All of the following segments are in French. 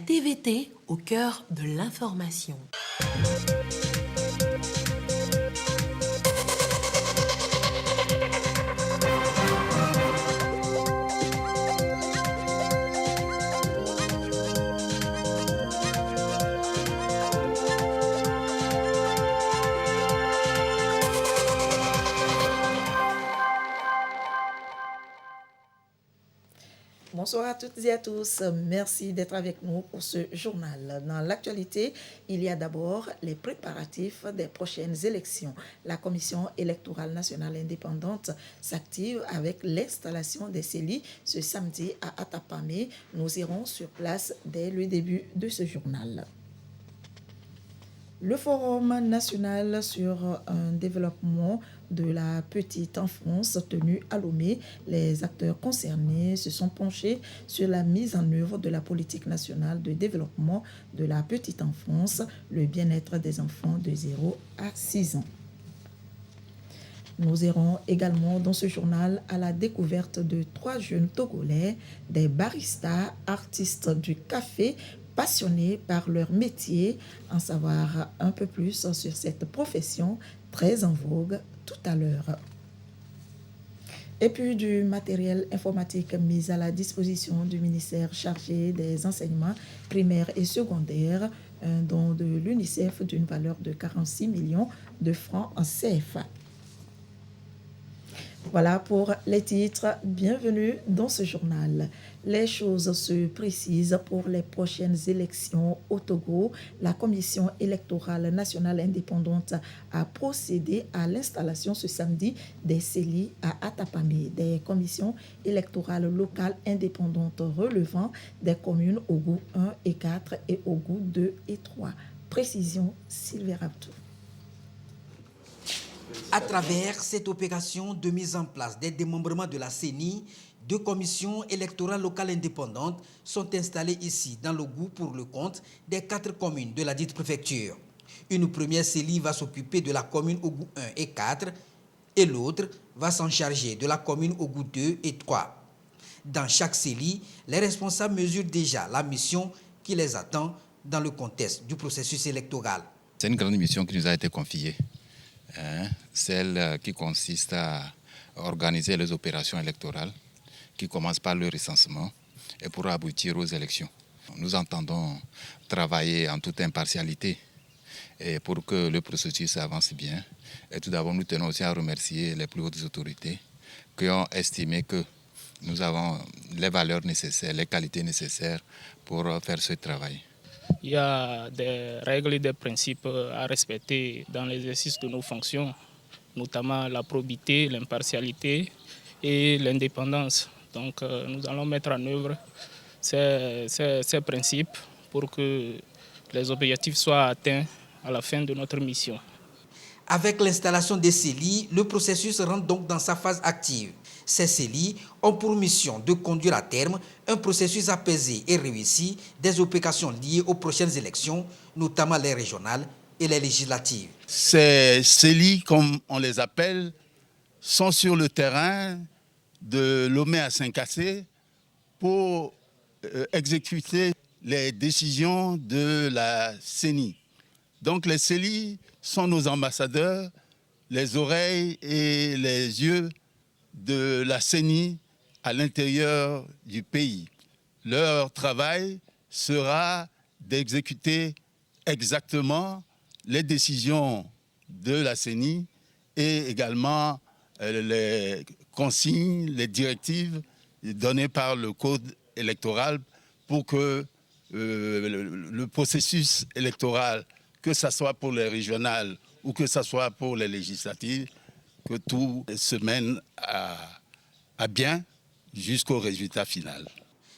TVT au cœur de l'information. Bonsoir à toutes et à tous. Merci d'être avec nous pour ce journal. Dans l'actualité, il y a d'abord les préparatifs des prochaines élections. La Commission électorale nationale indépendante s'active avec l'installation des CELI ce samedi à Atapamé. Nous irons sur place dès le début de ce journal. Le Forum national sur un développement de la petite enfance tenu à Lomé, les acteurs concernés se sont penchés sur la mise en œuvre de la politique nationale de développement de la petite enfance, le bien-être des enfants de 0 à 6 ans. Nous irons également dans ce journal à la découverte de 3 jeunes Togolais, des baristas, artistes du café, passionnés par leur métier. En savoir un peu plus sur cette profession très en vogue tout à l'heure. Et puis du matériel informatique mis à la disposition du ministère chargé des enseignements primaires et secondaires, un don de l'UNICEF d'une valeur de 46 millions de francs en CFA. Voilà pour les titres. Bienvenue dans ce journal. Les choses se précisent pour les prochaines élections au Togo. La Commission électorale nationale indépendante a procédé à l'installation ce samedi des CELI à Atapamé, des commissions électorales locales indépendantes relevant des communes au goût 1 et 4 et au goût 2 et 3. Précision, Sylvie Rabtou. À travers cette opération de mise en place des démembrements de la CENI, 2 commissions électorales locales indépendantes sont installées ici dans le goût pour le compte des 4 communes de la dite préfecture. Une première CELI va s'occuper de la commune au goût 1 et 4 et l'autre va s'en charger de la commune au goût 2 et 3. Dans chaque CELI, les responsables mesurent déjà la mission qui les attend dans le contexte du processus électoral. C'est une grande mission qui nous a été confiée. Celle qui consiste à organiser les opérations électorales qui commencent par le recensement et pour aboutir aux élections. Nous entendons travailler en toute impartialité et pour que le processus avance bien. Et tout d'abord, nous tenons aussi à remercier les plus hautes autorités qui ont estimé que nous avons les valeurs nécessaires, les qualités nécessaires pour faire ce travail. Il y a des règles et des principes à respecter dans l'exercice de nos fonctions, notamment la probité, l'impartialité et l'indépendance. Donc nous allons mettre en œuvre ces principes pour que les objectifs soient atteints à la fin de notre mission. Avec l'installation des CELI, le processus rentre donc dans sa phase active. Ces CELI ont pour mission de conduire à terme un processus apaisé et réussi des opérations liées aux prochaines élections, notamment les régionales et les législatives. Ces CELI, comme on les appelle, sont sur le terrain de Lomé à Saint-Cassé pour exécuter les décisions de la CENI. Donc les CELI sont nos ambassadeurs, les oreilles et les yeux de la CENI à l'intérieur du pays. Leur travail sera d'exécuter exactement les décisions de la CENI et également les consignes, les directives données par le Code électoral pour que le processus électoral, que ce soit pour les régionales ou que ce soit pour les législatives, que tout se mène à bien jusqu'au résultat final.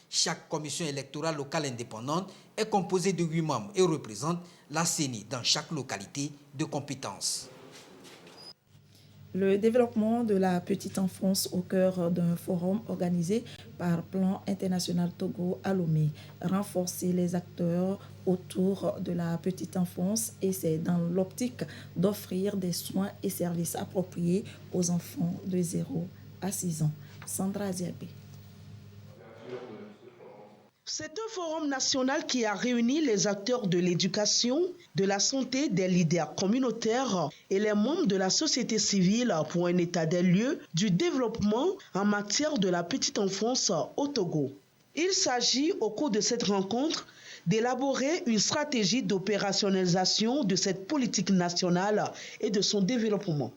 Chaque commission électorale locale indépendante est composée de 8 membres et représente la CENI dans chaque localité de compétence. Le développement de la petite enfance au cœur d'un forum organisé par Plan International Togo à Lomé. Renforcer les acteurs autour de la petite enfance et c'est dans l'optique d'offrir des soins et services appropriés aux enfants de 0 à 6 ans. Sandra Ziabé. C'est un forum national qui a réuni les acteurs de l'éducation, de la santé, des leaders communautaires et les membres de la société civile pour un état des lieux du développement en matière de la petite enfance au Togo. Il s'agit, au cours de cette rencontre, d'élaborer une stratégie d'opérationnalisation de cette politique nationale et de son développement.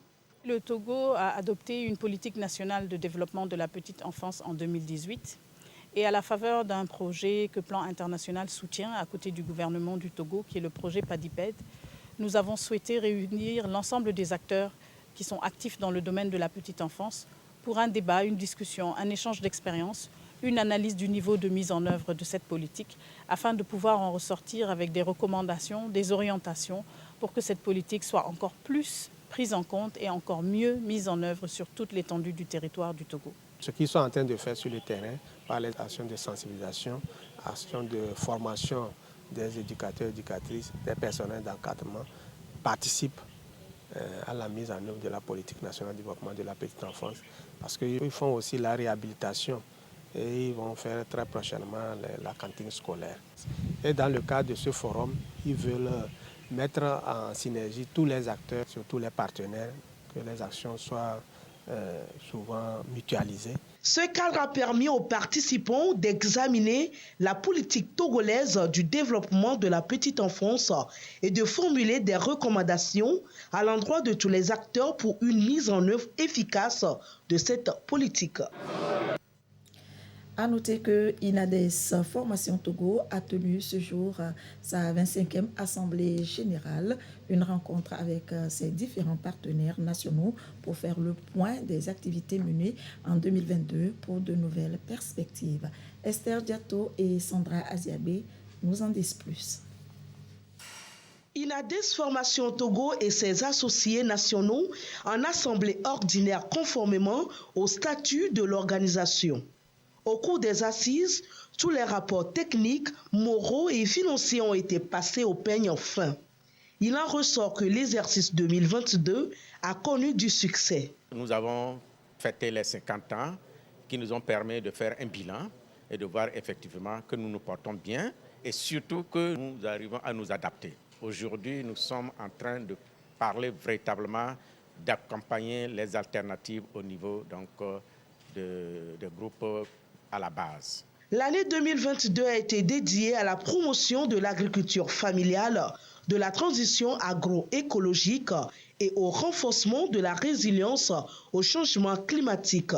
Le Togo a adopté une politique nationale de développement de la petite enfance en 2018. Et à la faveur d'un projet que Plan International soutient à côté du gouvernement du Togo, qui est le projet PADIPED, nous avons souhaité réunir l'ensemble des acteurs qui sont actifs dans le domaine de la petite enfance pour un débat, une discussion, un échange d'expériences, une analyse du niveau de mise en œuvre de cette politique, afin de pouvoir en ressortir avec des recommandations, des orientations, pour que cette politique soit encore plus prise en compte et encore mieux mise en œuvre sur toute l'étendue du territoire du Togo. Ce qu'ils sont en train de faire sur le terrain, par les actions de sensibilisation, actions de formation des éducateurs, éducatrices, des personnels d'encadrement, participent à la mise en œuvre de la politique nationale de développement de la petite enfance. Parce qu'ils font aussi la réhabilitation et ils vont faire très prochainement la cantine scolaire. Et dans le cadre de ce forum, ils veulent mettre en synergie tous les acteurs, surtout les partenaires, que les actions soient souvent mutualisées. Ce cadre a permis aux participants d'examiner la politique togolaise du développement de la petite enfance et de formuler des recommandations à l'endroit de tous les acteurs pour une mise en œuvre efficace de cette politique. À noter que INADES Formation Togo a tenu ce jour sa 25e Assemblée générale, une rencontre avec ses différents partenaires nationaux pour faire le point des activités menées en 2022 pour de nouvelles perspectives. Esther Diato et Sandra Aziabé nous en disent plus. INADES Formation Togo et ses associés nationaux en assemblée ordinaire conformément au statut de l'organisation. Au cours des assises, tous les rapports techniques, moraux et financiers ont été passés au peigne fin. Il en ressort que l'exercice 2022 a connu du succès. Nous avons fêté les 50 ans qui nous ont permis de faire un bilan et de voir effectivement que nous nous portons bien et surtout que nous arrivons à nous adapter. Aujourd'hui, nous sommes en train de parler véritablement d'accompagner les alternatives au niveau des groupes à la base. L'année 2022 a été dédiée à la promotion de l'agriculture familiale, de la transition agroécologique et au renforcement de la résilience au changement climatique.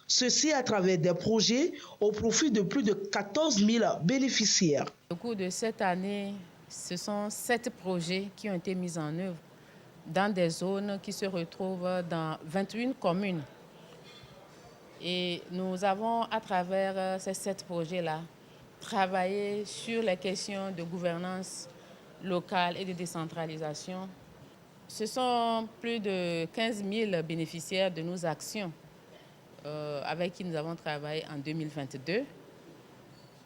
Ceci à travers des projets au profit de plus de 14 000 bénéficiaires. Au cours de cette année, ce sont 7 projets qui ont été mis en œuvre dans des zones qui se retrouvent dans 21 communes. Et nous avons, à travers ces 7 projets-là, travaillé sur les questions de gouvernance locale et de décentralisation. Ce sont plus de 15 000 bénéficiaires de nos actions avec qui nous avons travaillé en 2022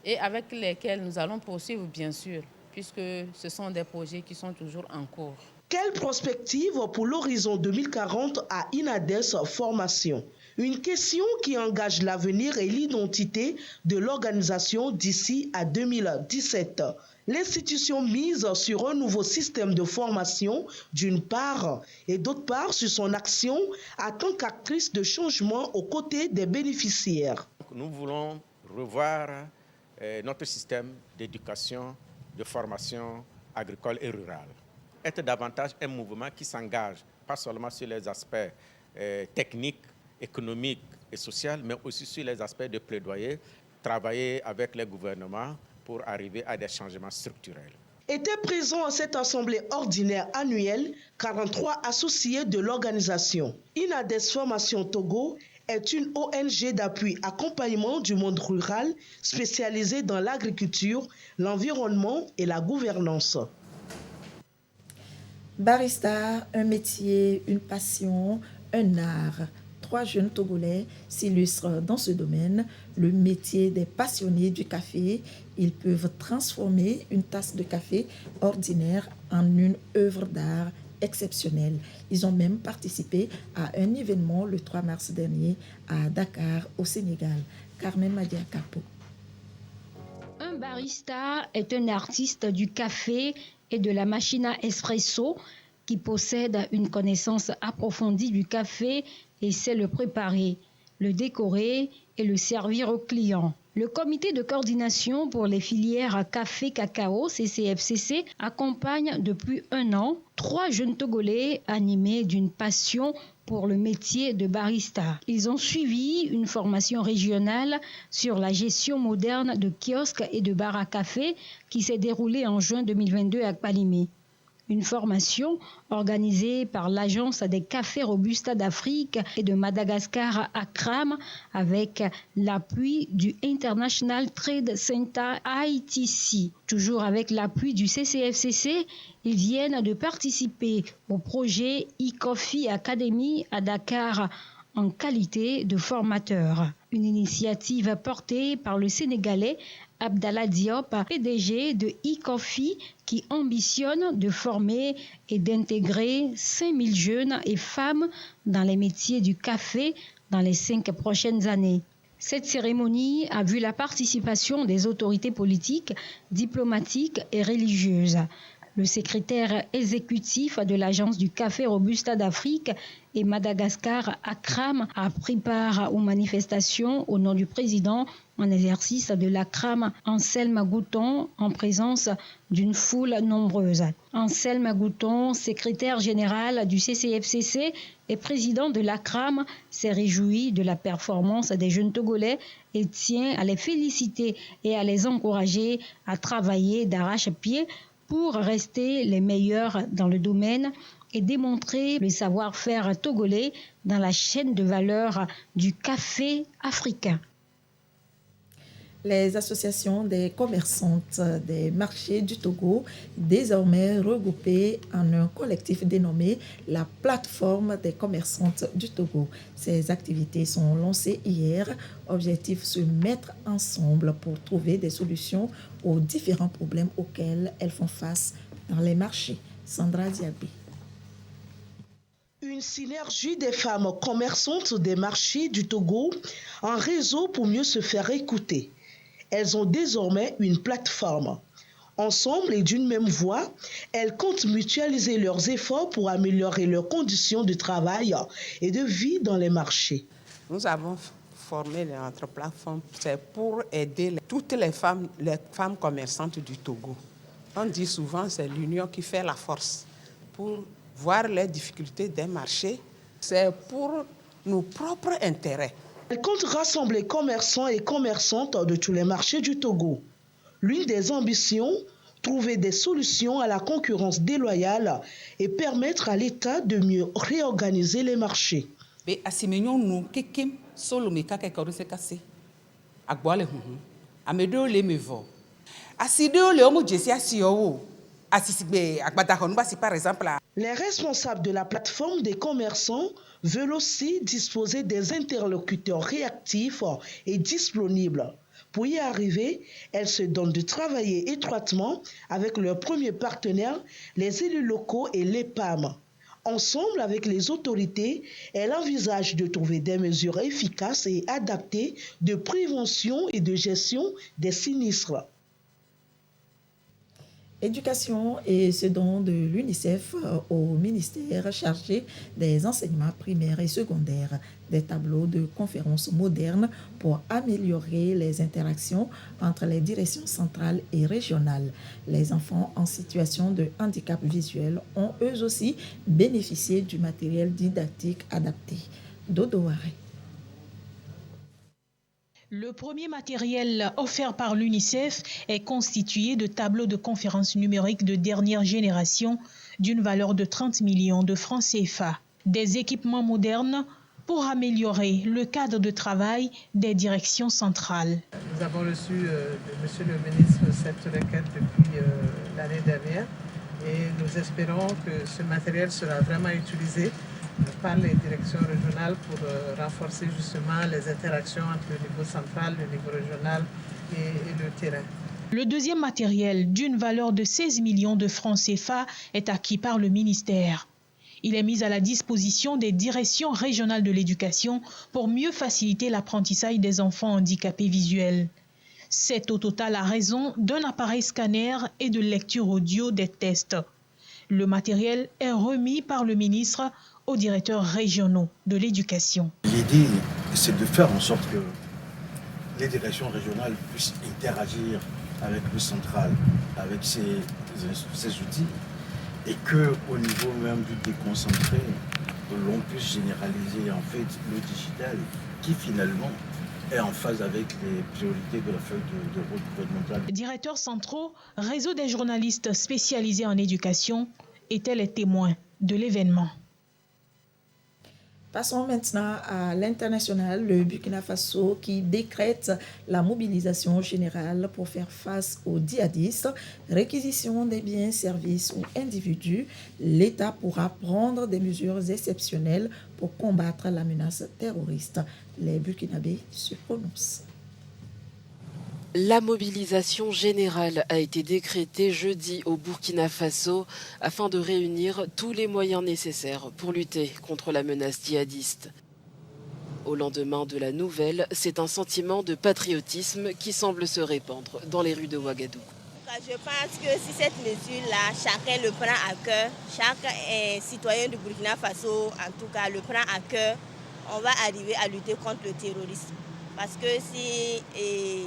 et avec lesquels nous allons poursuivre, bien sûr, puisque ce sont des projets qui sont toujours en cours. Quelle prospective pour l'horizon 2040 à INADES Formation? Une question qui engage l'avenir et l'identité de l'organisation d'ici à 2017. L'institution mise sur un nouveau système de formation d'une part et d'autre part sur son action en tant qu'actrice de changement aux côtés des bénéficiaires. Nous voulons revoir notre système d'éducation, de formation agricole et rurale. Être davantage un mouvement qui s'engage pas seulement sur les aspects techniques, économiques et sociaux, mais aussi sur les aspects de plaidoyer, travailler avec les gouvernements pour arriver à des changements structurels. Étaient présents à cette assemblée ordinaire annuelle 43 associés de l'organisation. INADES Formation Togo est une ONG d'appui accompagnement du monde rural spécialisée dans l'agriculture, l'environnement et la gouvernance. Barista, un métier, une passion, un art. 3 jeunes Togolais s'illustrent dans ce domaine, le métier des passionnés du café. Ils peuvent transformer une tasse de café ordinaire en une œuvre d'art exceptionnelle. Ils ont même participé à un événement le 3 mars dernier à Dakar, au Sénégal. Carmen Madia Capo. Un barista est un artiste du café et de la machine à espresso qui possède une connaissance approfondie du café et sait le préparer, le décorer et le servir aux clients. Le comité de coordination pour les filières café-cacao, CCFCC, accompagne depuis 1 an 3 jeunes Togolais animés d'une passion pour le métier de barista. Ils ont suivi une formation régionale sur la gestion moderne de kiosques et de bars à café qui s'est déroulée en juin 2022 à Kpalimé. Une formation organisée par l'Agence des cafés Robusta d'Afrique et de Madagascar à Accram avec l'appui du International Trade Center ITC. Toujours avec l'appui du CCFCC, ils viennent de participer au projet e-Coffee Academy à Dakar en qualité de formateur. Une initiative portée par le Sénégalais Abdallah Diop, PDG de e-Coffee, qui ambitionne de former et d'intégrer 5000 jeunes et femmes dans les métiers du café dans les 5 prochaines années. Cette cérémonie a vu la participation des autorités politiques, diplomatiques et religieuses. Le secrétaire exécutif de l'Agence du café Robusta d'Afrique et Madagascar, Accram, a pris part aux manifestations au nom du président en exercice de l'Accram, Anselme Gouton, en présence d'une foule nombreuse. Anselme Gouton, secrétaire général du CCFCC et président de l'Accram, s'est réjoui de la performance des jeunes Togolais et tient à les féliciter et à les encourager à travailler d'arrache-pied pour rester les meilleurs dans le domaine et démontrer le savoir-faire togolais dans la chaîne de valeur du café africain. Les associations des commerçantes des marchés du Togo, désormais regroupées en un collectif dénommé la Plateforme des commerçantes du Togo. Ces activités sont lancées hier. Objectif, se mettre ensemble pour trouver des solutions aux différents problèmes auxquels elles font face dans les marchés. Sandra Diaby. Une synergie des femmes commerçantes des marchés du Togo, un réseau pour mieux se faire écouter. Elles ont désormais une plateforme. Ensemble et d'une même voix, elles comptent mutualiser leurs efforts pour améliorer leurs conditions de travail et de vie dans les marchés. Nous avons formé notre plateforme, c'est pour aider toutes les femmes commerçantes du Togo. On dit souvent que c'est l'union qui fait la force. Pour voir les difficultés des marchés, c'est pour nos propres intérêts. Elle compte rassembler commerçants et commerçantes de tous les marchés du Togo. L'une des ambitions, trouver des solutions à la concurrence déloyale et permettre à l'État de mieux réorganiser les marchés. Les responsables de la plateforme des commerçants veulent aussi disposer des interlocuteurs réactifs et disponibles. Pour y arriver, elles se donnent de travailler étroitement avec leurs premiers partenaires, les élus locaux et l'EPAM. Ensemble avec les autorités, elles envisagent de trouver des mesures efficaces et adaptées de prévention et de gestion des sinistres. Éducation et ce don de l'UNICEF au ministère chargé des enseignements primaires et secondaires, des tableaux de conférences modernes pour améliorer les interactions entre les directions centrales et régionales. Les enfants en situation de handicap visuel ont eux aussi bénéficié du matériel didactique adapté. Dodo Waré. Le premier matériel offert par l'UNICEF est constitué de tableaux de conférences numériques de dernière génération d'une valeur de 30 millions de francs CFA. Des équipements modernes pour améliorer le cadre de travail des directions centrales. Nous avons reçu de Monsieur le ministre cette requête depuis l'année dernière et nous espérons que ce matériel sera vraiment utilisé par les directions régionales pour renforcer justement les interactions entre le niveau central, le niveau régional et le terrain. Le deuxième matériel, d'une valeur de 16 millions de francs CFA, est acquis par le ministère. Il est mis à la disposition des directions régionales de l'éducation pour mieux faciliter l'apprentissage des enfants handicapés visuels. C'est au total à raison d'un appareil scanner et de lecture audio des tests. Le matériel est remis par le ministre aux directeurs régionaux de l'éducation. L'idée, c'est de faire en sorte que les directions régionales puissent interagir avec le central, avec ces outils, et qu'au niveau même du déconcentré, l'on puisse généraliser en fait le digital qui finalement est en phase avec les priorités de la feuille de route gouvernementale. Directeurs centraux, réseau des journalistes spécialisés en éducation étaient les témoins de l'événement. Passons maintenant à l'international, le Burkina Faso qui décrète la mobilisation générale pour faire face aux djihadistes, réquisition des biens, services ou individus. L'État pourra prendre des mesures exceptionnelles pour combattre la menace terroriste. Les Burkinabés se prononcent. La mobilisation générale a été décrétée jeudi au Burkina Faso afin de réunir tous les moyens nécessaires pour lutter contre la menace djihadiste. Au lendemain de la nouvelle, c'est un sentiment de patriotisme qui semble se répandre dans les rues de Ouagadougou. Je pense que si cette mesure-là, chacun le prend à cœur, chaque citoyen du Burkina Faso, en tout cas, le prend à cœur, on va arriver à lutter contre le terrorisme. Parce que si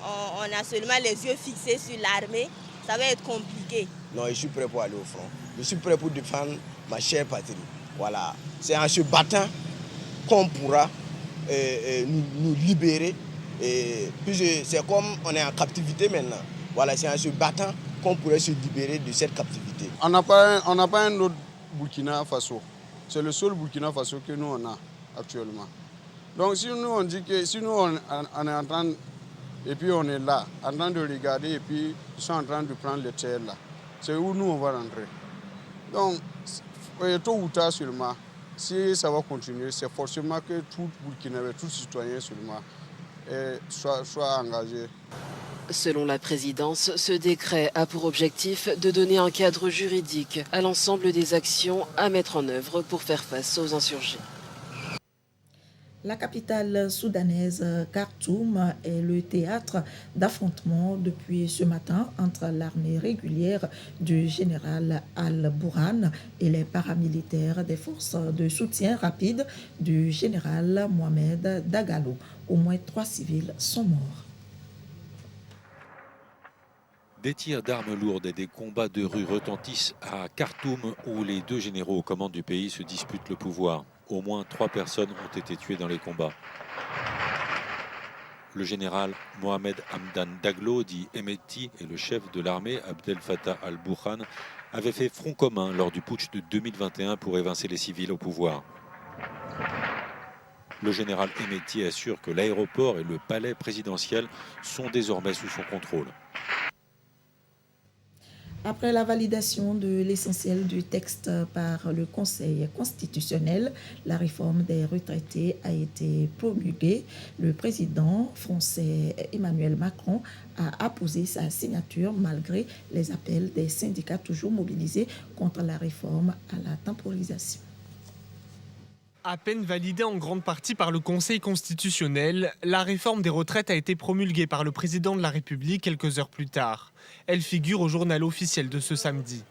on a seulement les yeux fixés sur l'armée, ça va être compliqué. Non, je suis prêt pour aller au front. Je suis prêt pour défendre ma chère patrie. Voilà. C'est en se battant qu'on pourra nous libérer. Puis c'est comme on est en captivité maintenant. Voilà, c'est en se battant qu'on pourrait se libérer de cette captivité. On n'a pas un autre Burkina Faso. C'est le seul Burkina Faso que nous on a actuellement. Donc si nous on dit que si nous on est en train et puis on est là, en train de regarder, et puis ils sont en train de prendre les terres là. C'est où nous on va rentrer. Donc, tôt ou tard seulement, si ça va continuer, c'est forcément que tout Burkinabé, tout citoyen seulement, soit engagé. Selon la présidence, ce décret a pour objectif de donner un cadre juridique à l'ensemble des actions à mettre en œuvre pour faire face aux insurgés. La capitale soudanaise Khartoum est le théâtre d'affrontements depuis ce matin entre l'armée régulière du général Al-Burhan et les paramilitaires des forces de soutien rapide du général Mohamed Dagalo. Au moins 3 civils sont morts. Des tirs d'armes lourdes et des combats de rue retentissent à Khartoum où les 2 généraux aux commandes du pays se disputent le pouvoir. Au moins 3 personnes ont été tuées dans les combats. Le général Mohamed Hamdan Daglo, dit Hemeti, et le chef de l'armée Abdel Fattah al-Burhan avaient fait front commun lors du putsch de 2021 pour évincer les civils au pouvoir. Le général Hemeti assure que l'aéroport et le palais présidentiel sont désormais sous son contrôle. Après la validation de l'essentiel du texte par le Conseil constitutionnel, la réforme des retraités a été promulguée. Le président français Emmanuel Macron a apposé sa signature malgré les appels des syndicats toujours mobilisés contre la réforme à la temporisation. À peine validée en grande partie par le Conseil constitutionnel, la réforme des retraites a été promulguée par le président de la République quelques heures plus tard. Elle figure au journal officiel de ce samedi.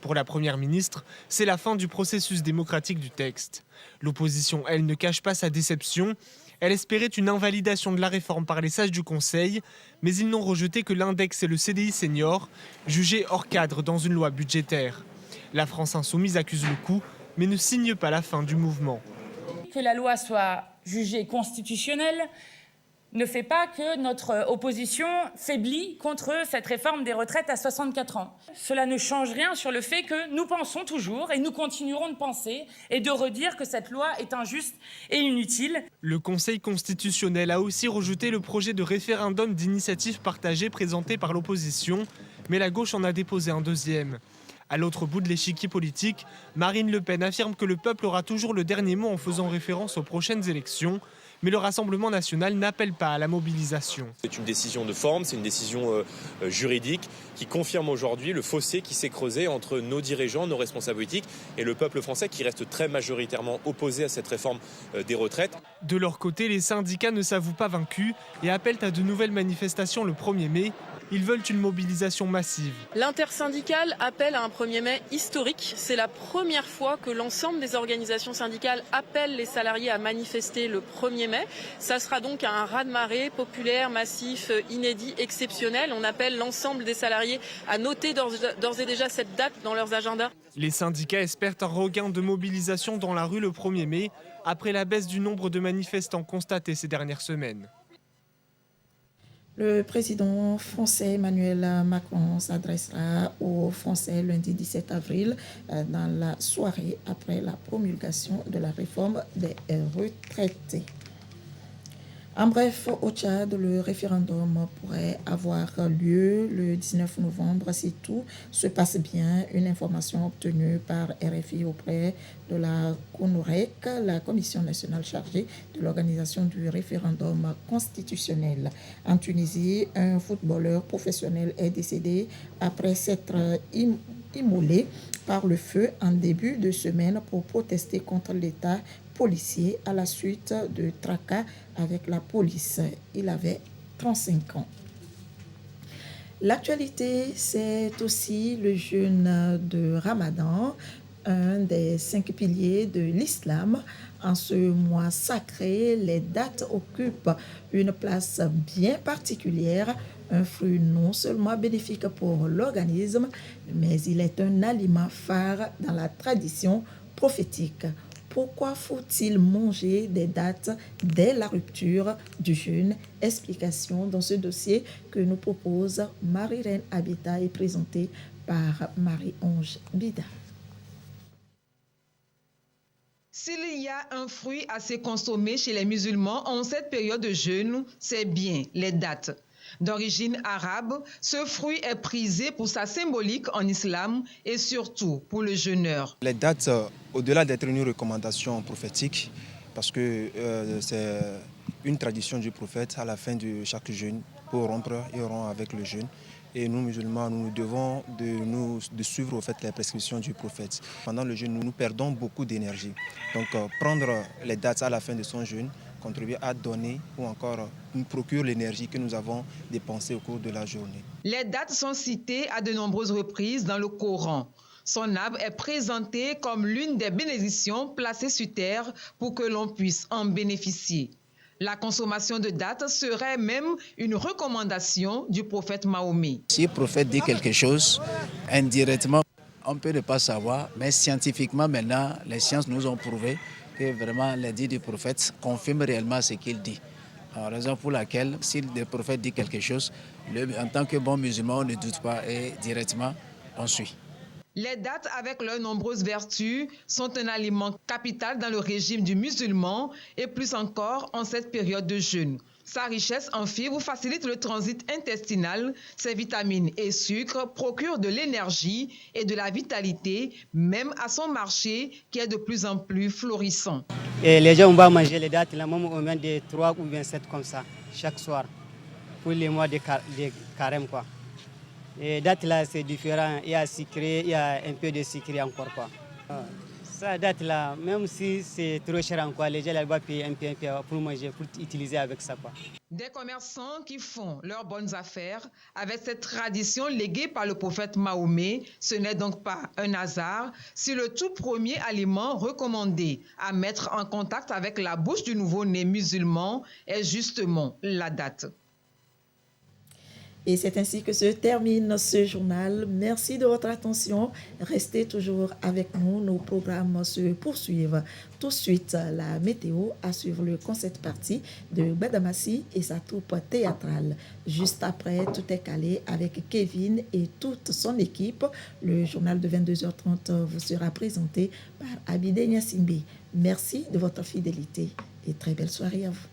Pour la Première ministre, c'est la fin du processus démocratique du texte. L'opposition, elle, ne cache pas sa déception. Elle espérait une invalidation de la réforme par les sages du Conseil, mais ils n'ont rejeté que l'index et le CDI senior, jugés hors cadre dans une loi budgétaire. La France insoumise accuse le coup, mais ne signe pas la fin du mouvement. Que la loi soit jugée constitutionnelle ne fait pas que notre opposition faiblit contre cette réforme des retraites à 64 ans. Cela ne change rien sur le fait que nous pensons toujours et nous continuerons de penser et de redire que cette loi est injuste et inutile. Le Conseil constitutionnel a aussi rejeté le projet de référendum d'initiative partagée présenté par l'opposition, mais la gauche en a déposé un deuxième. À l'autre bout de l'échiquier politique, Marine Le Pen affirme que le peuple aura toujours le dernier mot en faisant référence aux prochaines élections, Mais le Rassemblement national n'appelle pas à la mobilisation. C'est une décision de forme, c'est une décision juridique qui confirme aujourd'hui le fossé qui s'est creusé entre nos dirigeants, nos responsables politiques et le peuple français qui reste très majoritairement opposé à cette réforme des retraites. De leur côté, les syndicats ne s'avouent pas vaincus et appellent à de nouvelles manifestations le 1er mai. Ils veulent une mobilisation massive. L'intersyndicale appelle à un 1er mai historique. C'est la première fois que l'ensemble des organisations syndicales appellent les salariés à manifester le 1er mai. Ça sera donc un raz-de-marée populaire, massif, inédit, exceptionnel. On appelle l'ensemble des salariés à noter d'ores et déjà cette date dans leurs agendas. Les syndicats espèrent un regain de mobilisation dans la rue le 1er mai, après la baisse du nombre de manifestants constatés ces dernières semaines. Le président français Emmanuel Macron s'adressera aux Français lundi 17 avril dans la soirée après la promulgation de la réforme des retraités. En bref, au Tchad, le référendum pourrait avoir lieu le 19 novembre si tout se passe bien. Une information obtenue par RFI auprès de la CONUREC, la Commission nationale chargée de l'organisation du référendum constitutionnel. En Tunisie, un footballeur professionnel est décédé après s'être immolé par le feu en début de semaine pour protester contre l'État policier à la suite de tracas avec la police. Il avait 35 ans. L'actualité, c'est aussi le jeûne de Ramadan, un des 5 piliers de l'islam. En ce mois sacré, les dattes occupent une place bien particulière, un fruit non seulement bénéfique pour l'organisme, mais il est un aliment phare dans la tradition prophétique. Pourquoi faut-il manger des dattes dès la rupture du jeûne? Explication dans ce dossier que nous propose Marie-Reine Habitat et présenté par Marie-Ange Bida. S'il y a un fruit assez consommé chez les musulmans en cette période de jeûne, c'est bien les dattes. D'origine arabe, ce fruit est prisé pour sa symbolique en islam et surtout pour le jeûneur. Les dates, au-delà d'être une recommandation prophétique, parce que c'est une tradition du prophète à la fin de chaque jeûne, pour rompre et rompre avec le jeûne. Et nous, musulmans, nous devons de suivre au fait, les prescriptions du prophète. Pendant le jeûne, nous perdons beaucoup d'énergie. Donc, prendre les dates à la fin de son jeûne contribue à donner ou encore nous procure l'énergie que nous avons dépensée au cours de la journée. Les dates sont citées à de nombreuses reprises dans le Coran. Son arbre est présenté comme l'une des bénédictions placées sur terre pour que l'on puisse en bénéficier. La consommation de dattes serait même une recommandation du prophète Mahomet. Si le prophète dit quelque chose, indirectement, on peut ne pas savoir, mais scientifiquement maintenant, les sciences nous ont prouvé que vraiment les dits du prophète confirment réellement ce qu'il dit. En raison pour laquelle, si le prophète dit quelque chose, en tant que bon musulman, on ne doute pas et directement, on suit. Les dattes, avec leurs nombreuses vertus, sont un aliment capital dans le régime du musulman et plus encore en cette période de jeûne. Sa richesse en fibres facilite le transit intestinal. Ses vitamines et sucres procurent de l'énergie et de la vitalité, même à son marché qui est de plus en plus florissant. Et les gens vont manger les dattes, là, même au moins de 3 ou 27 comme ça, chaque soir, pour les mois de carême, quoi. Et dates là, c'est différent. Il y a sucré, il y a un peu de sucré encore, quoi. Ça date là, même si c'est trop cher encore, les gens là vont payer un peu pour manger, pour utiliser avec ça, quoi. Des commerçants qui font leurs bonnes affaires avec cette tradition léguée par le prophète Mahomet. Ce n'est donc pas un hasard si le tout premier aliment recommandé à mettre en contact avec la bouche du nouveau-né musulman est justement la date. Et c'est ainsi que se termine ce journal. Merci de votre attention. Restez toujours avec nous. Nos programmes se poursuivent. Tout de suite, la météo à suivre le concert partie de Badamassi et sa troupe théâtrale. Juste après, tout est calé avec Kevin et toute son équipe. Le journal de 22h30 vous sera présenté par Abidé Niasimbe. Merci de votre fidélité et très belle soirée à vous.